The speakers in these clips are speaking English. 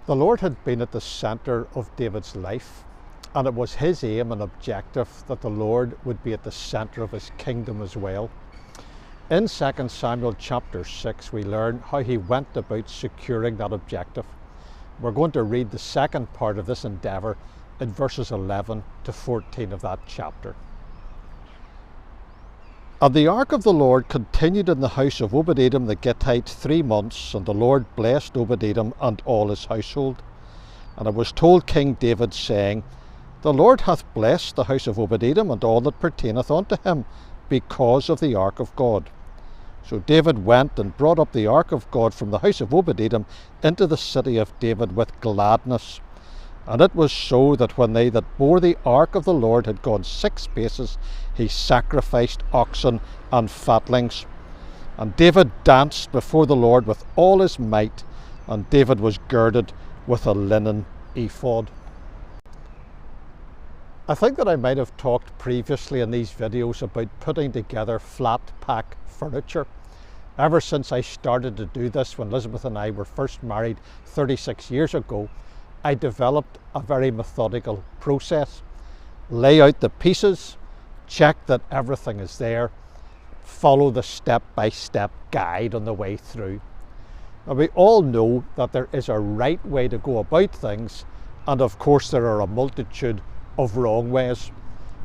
The Lord had been at the centre of David's life, and it was his aim and objective that the Lord would be at the centre of his kingdom as well. In 2 Samuel chapter 6 we learn how he went about securing that objective. We're going to read the second part of this endeavour in verses 11 to 14 of that chapter. And the ark of the Lord continued in the house of Obed-Edom the Gittite 3 months, and the Lord blessed Obed-Edom and all his household. And it was told King David, saying, The Lord hath blessed the house of Obed-Edom and all that pertaineth unto him, because of the ark of God. So David went and brought up the ark of God from the house of Obed-Edom into the city of David with gladness. And it was so that when they that bore the ark of the Lord had gone 6 paces, he sacrificed oxen and fatlings. And David danced before the Lord with all his might, and David was girded with a linen ephod. I think that I might have talked previously in these videos about putting together flat pack furniture. Ever since I started to do this when Elizabeth and I were first married 36 years ago, I developed a very methodical process. Lay out the pieces, check that everything is there, follow the step-by-step guide on the way through. Now, we all know that there is a right way to go about things, and of course there are a multitude of wrong ways,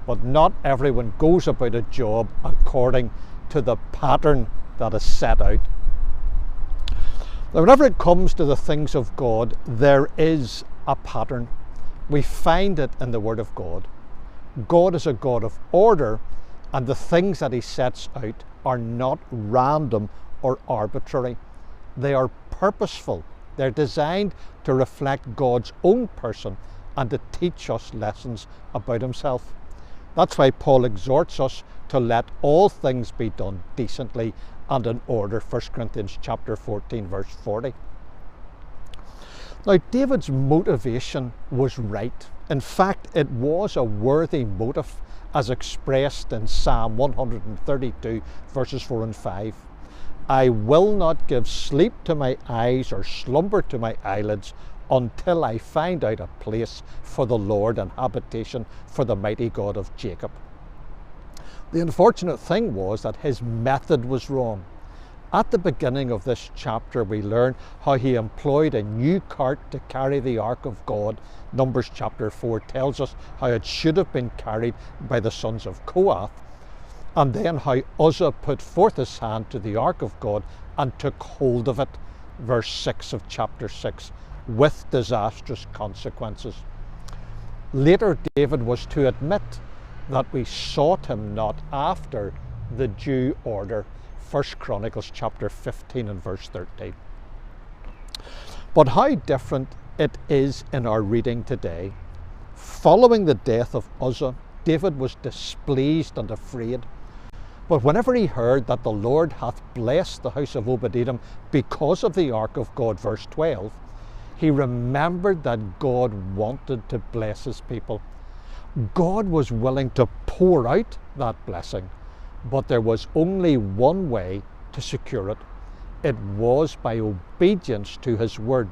but not everyone goes about a job according to the pattern that is set out. Now, whenever it comes to the things of God, there is a pattern. We find it in the Word of God. God is a God of order, and the things that he sets out are not random or arbitrary. They are purposeful. They're designed to reflect God's own person and to teach us lessons about himself. That's why Paul exhorts us to let all things be done decently and in order, 1 Corinthians chapter 14 verse 40. Now, David's motivation was right. In fact, it was a worthy motive as expressed in Psalm 132 verses 4 and 5. I will not give sleep to my eyes or slumber to my eyelids until I find out a place for the Lord and habitation for the mighty God of Jacob. The unfortunate thing was that his method was wrong. At the beginning of this chapter, we learn how he employed a new cart to carry the ark of God. Numbers chapter 4 tells us how it should have been carried by the sons of Kohath, and then how Uzzah put forth his hand to the ark of God and took hold of it, verse 6 of chapter 6, with disastrous consequences. Later, David was to admit that we sought him not after the due order, 1 Chronicles chapter 15 and verse 13. But how different it is in our reading today. Following the death of Uzzah, David was displeased and afraid. But whenever he heard that the Lord hath blessed the house of Obed-Edom because of the ark of God, verse 12, he remembered that God wanted to bless his people. God was willing to pour out that blessing, but there was only one way to secure it. It was by obedience to his word,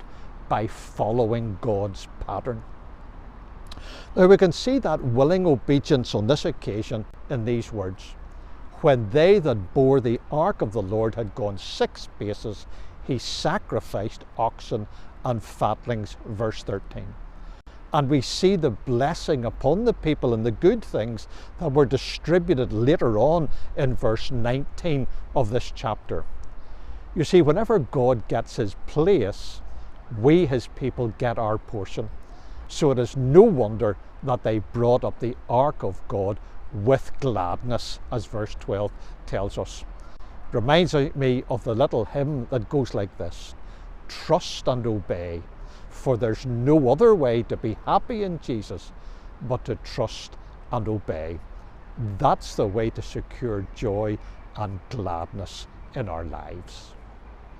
by following God's pattern. Now, we can see that willing obedience on this occasion in these words. When they that bore the ark of the Lord had gone 6 paces, he sacrificed oxen and fatlings, verse 13. And we see the blessing upon the people and the good things that were distributed later on in verse 19 of this chapter. You see, whenever God gets his place, we his people get our portion. So it is no wonder that they brought up the ark of God with gladness, as verse 12 tells us. It reminds me of the little hymn that goes like this: trust and obey, for there's no other way to be happy in Jesus but to trust and obey. That's the way to secure joy and gladness in our lives.